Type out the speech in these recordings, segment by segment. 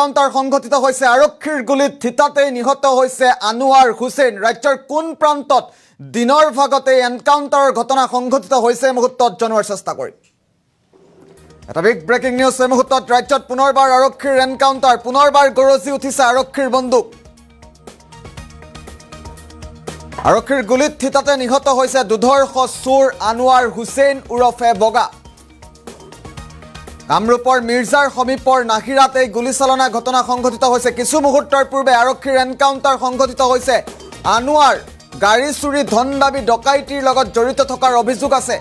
encounter সংঘটিত হৈছে আৰক্ষীৰ গুলিত থিতাতে নিহত হৈছে আনোৱাৰ হুছেইন ৰাজ্যৰ কোন প্ৰান্তত দিনৰ ভাগতে এনকাউন্টাৰৰ ঘটনা সংঘটিত হৈছে মুহূৰ্তত জনোৱাৰ চেষ্টা কৰিম এটা বিগ ব্ৰেকিং নিউজ এই মুহূৰ্তত ৰাজ্যত পুনৰবাৰ আৰক্ষীৰ এনকাউন্টাৰ পুনৰবাৰ গৰজি উঠিছে আৰক্ষীৰ বন্দুক আৰক্ষীৰ গুলিত থিতাতে নিহত হৈছে দুধৰ্ষ চোৰ আনোৱাৰ হুছেইন উৰফে বগা কামৰূপৰ মিৰ্জাৰ সমীপৰ নাহিৰাতে গুলিচালনা ঘটনা সংঘটিত হৈছে কিছু মুহূৰ্তৰ পূৰ্বে আৰক্ষীৰ এনকাউন্টাৰ সংঘটিত হৈছে আনোৱাৰ গাড়ী চুৰি ধন দাবী ডকাইতিৰ লগত জড়িত থকাৰ অভিযোগ আছে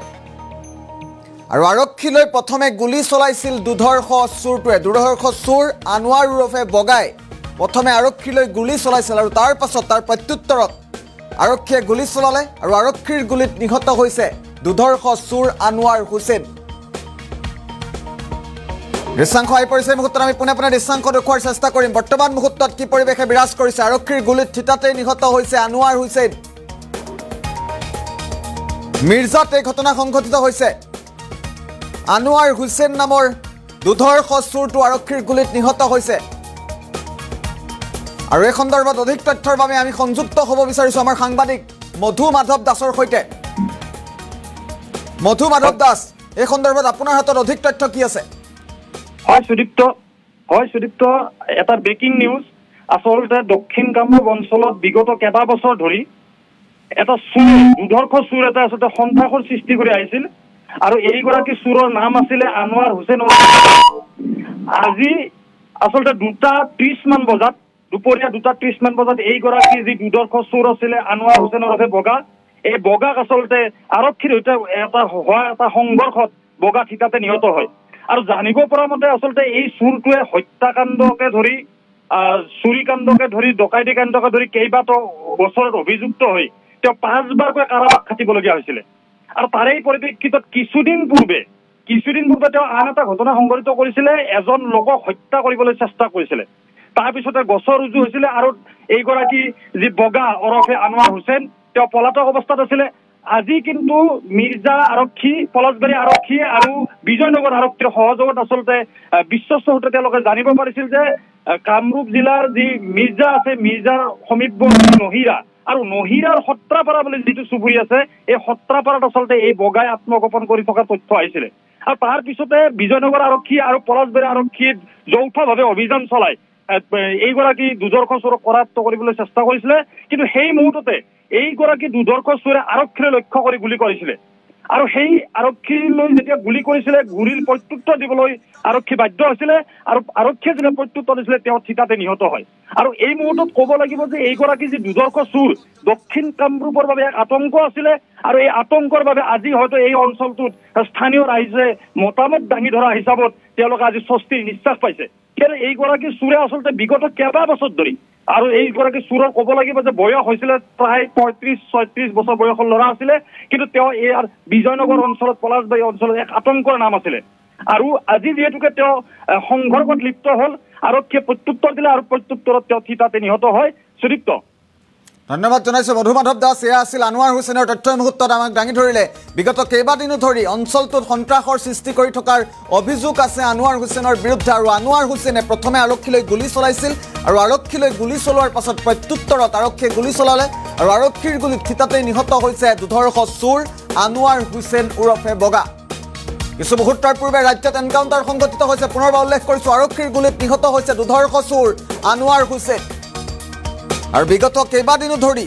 আৰু আৰক্ষীলৈ প্ৰথমে গুলি চলাইছিল দুধৰ্ষ চোৰ আনোৱাৰ উৰফে বগাই প্ৰথমে আৰক্ষীলৈ গুলি চলাইছিল আৰু তাৰ পাছত তাৰ প্ৰত্যুত্তৰত আৰক্ষীয়ে গুলি চলালে আৰু আৰক্ষীৰ গুলিত নিহত হৈছে দুধৰ্ষ চোৰ আনোৱাৰ হুছেইন দৃশ্যাংশ আহি পৰিছে মুহূৰ্তত আমি পুনে পুনে দৃশ্যাংশ দেখুৱাৰ চেষ্টা কৰিম বৰ্তমান মুহূৰ্তত কি পৰিৱেশে বিৰাজ কৰিছে আৰক্ষীৰ গুলিত থিতাতে নিহত হৈছে আনোৱাৰ হুছেইন মিৰ্জাত এই ঘটনা সংঘটিত হৈছে আনোৱাৰ হুছেইন নামৰ দুধৰ্ষ চোৰটো আৰক্ষীৰ গুলিত নিহত হৈছে আৰু এই সন্দৰ্ভত অধিক তথ্যৰ বাবে আমি সংযুক্ত হ'ব বিচাৰিছো আমাৰ সাংবাদিক মধু মাধৱ দাসৰ সৈতে মধু মাধৱ দাস এই সন্দৰ্ভত আপোনাৰ হাতত অধিক তথ্য কি আছে হয় সুদীপ্ত এটা ব্ৰেকিং নিউজ আসলতে দক্ষিণ কামৰূপ অঞ্চলত বিগত কেইবা বছৰ ধৰি এটা দুধৰ্ষ চোৰ এটা আসলতে সন্ত্ৰাসৰ সৃষ্টি কৰি আহিছিল আৰু এইগৰাকী চোৰৰ নাম আছিলে আনোৱাৰ হুছেইন আজি আসলতে 2:30 মান বজাত দুপৰীয়া 2:30 মান বজাত এইগৰাকী যি দুধৰ্ষ চোৰ আছিলে আনোৱাৰ হুছেইন ওৰফে বগা এই বগাক আসলতে আৰক্ষীৰ সৈতে এটা সংঘৰ্ষত বগা থিতাতে নিহত হয় আৰু জানিব পৰা মতে আসলতে এই চোৰটোৱে হত্যাকাণ্ডকে ধৰি চুৰিকাণ্ডকে ধৰি ডকাইতি কাণ্ডকে ধৰি কেইবাটাও বছৰত অভিযুক্ত হৈ তেওঁ 5বাৰকৈ কাৰাবাস খাটিবলগীয়া হৈছিলে আৰু তাৰে পৰিপ্ৰেক্ষিতত কিছুদিন পূৰ্বে তেওঁ আন এটা ঘটনা সংঘটিত কৰিছিলে এজন লোকক হত্যা কৰিবলৈ চেষ্টা কৰিছিলে তাৰপিছতে গছৰ ৰুজু হৈছিলে আৰু এইগৰাকী যি বগা ওৰফে আনোৱাৰ হুছেইন তেওঁ পলাতক অৱস্থাত আছিলে আজি কিন্তু মিৰ্জা আৰক্ষী পলাশবাৰী আৰক্ষী আৰু বিজয়নগৰ আৰক্ষীৰ সহযোগত আসলতে বিশ্বস্ত সূত্ৰে তেওঁলোকে জানিব পাৰিছিল যে কামৰূপ জিলাৰ যি মিৰ্জা আছে মিৰ্জাৰ সমীপৱৰ্তী নহিৰা আৰু নহিৰাৰ সত্ৰাপাৰা বুলি যিটো চুবুৰী আছে এই সত্ৰাপাৰাত আসলতে এই বগাই আত্মগোপন কৰি থকাৰ তথ্য আহিছিলে আৰু তাৰ পিছতে বিজয়নগৰ আৰক্ষী আৰু পলাশবাৰী আৰক্ষীয়ে যৌথভাৱে অভিযান চলাই এইগৰাকী দুধৰ্ষ চোৰক কৰায়ত্ব কৰিবলৈ চেষ্টা কৰিছিলে কিন্তু সেই মুহূৰ্ততে এইগৰাকী দুধৰ্ষ চোৰে আৰক্ষীৰে লক্ষ্য কৰি গুলি কৰিছিলে আৰু সেই আৰক্ষীলৈ যেতিয়া গুলি কৰিছিলে গুলিৰ প্ৰত্যুত্তৰ দিবলৈ আৰক্ষী বাধ্য হৈছিলে আৰু আৰক্ষীয়ে যেতিয়া প্ৰত্যুত্তৰ দিছিলে তেওঁ থিতাতে নিহত হয় আৰু এই মুহূৰ্তত ক'ব লাগিব যে এইগৰাকী যি দুধৰ্ষ চোৰ দক্ষিণ কামৰূপৰ বাবে এক আতংক আছিলে আৰু এই আতংকৰ বাবে আজি হয়তো এই অঞ্চলটোত স্থানীয় ৰাইজে মতামত দাঙি ধৰা হিচাপত তেওঁলোকে আজি স্বস্তিৰ নিশ্বাস পাইছে কিয়নো এইগৰাকী চোৰে আচলতে বিগত কেইবা বছৰ ধৰি আৰু এইগৰাকী চোৰৰ ক'ব লাগিব যে বয়স হৈছিলে প্ৰায় 35-36 বছৰ বয়সৰ ল'ৰা আছিলে কিন্তু তেওঁ এই বিজয়নগৰ অঞ্চলত পলাশবাৰী অঞ্চলত এক আতংকৰ নাম আছিলে আৰু আজি যিহেতুকে তেওঁ সংঘৰ্ষত লিপ্ত হ'ল আৰক্ষীয়ে প্ৰত্যুত্তৰ দিলে আৰু প্ৰত্যুত্তৰত তেওঁ থিতাতে নিহত হয় সুদীপ্ত ধন্যবাদ জনাইছো মধু মাধৱ দাস এয়া আছিল আনোৱাৰ হুছেইনৰ তথ্যৰ মুহূৰ্তত আমাক দাঙি ধৰিলে বিগত কেইবাদিনো ধৰি অঞ্চলটোত সন্ত্ৰাসৰ সৃষ্টি কৰি থকাৰ অভিযোগ আছে আনোৱাৰ হুছেইনৰ বিৰুদ্ধে আৰু আনোৱাৰ হুছেইনে প্ৰথমে আৰক্ষীলৈ গুলি চলাইছিল আৰু আৰক্ষীলৈ গুলি চলোৱাৰ পাছত প্ৰত্যুত্তৰত আৰক্ষীয়ে গুলি চলালে আৰু আৰক্ষীৰ গুলিত থিতাতে নিহত হৈছে দুধৰ্ষ চোৰ আনোৱাৰ হুছেইন উৰফে বগা কিছু মুহূৰ্তৰ পূৰ্বে ৰাজ্যত এনকাউন্টাৰ সংঘটিত হৈছে পুনৰবাৰ উল্লেখ কৰিছো আৰক্ষীৰ গুলিত নিহত হৈছে দুধৰ্ষ চোৰ আনোৱাৰ হুছেইন আৰু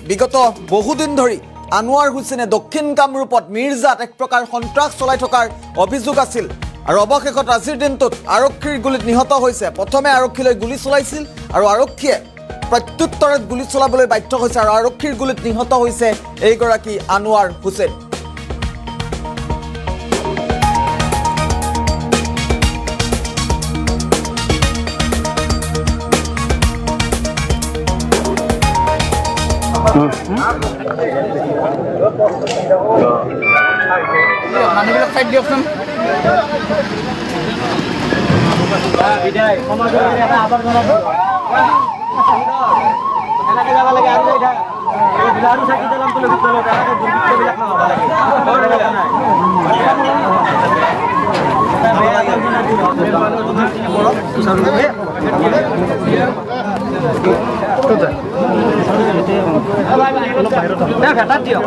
বিগত বহুদিন ধৰি আনোৱাৰ হুছেইনে দক্ষিণ কামৰূপত মিৰ্জাত এক প্ৰকাৰ সন্ত্ৰাস চলাই থকাৰ অভিযোগ আছিল আৰু অৱশেষত আজিৰ দিনটোত আৰক্ষীৰ গুলিত নিহত হৈছে প্ৰথমে আৰক্ষীলৈ গুলি চলাইছিল আৰু আৰক্ষীয়ে প্ৰত্যুত্তৰত গুলি চলাবলৈ বাধ্য হৈছে আৰু আৰক্ষীৰ গুলিত নিহত হৈছে এইগৰাকী আনোৱাৰ হুছেইন মানুষবিলাক সাইড দিয়কচোন সমাজৰ এটা আবাৰ জনাব এনেকৈ যাব লাগে আৰু আৰু চাকি জ্বলাম তুলি ভিতৰত দুৰ্বৃত্তবিলাক নহ'ব লাগে ভেটাত দিয়ক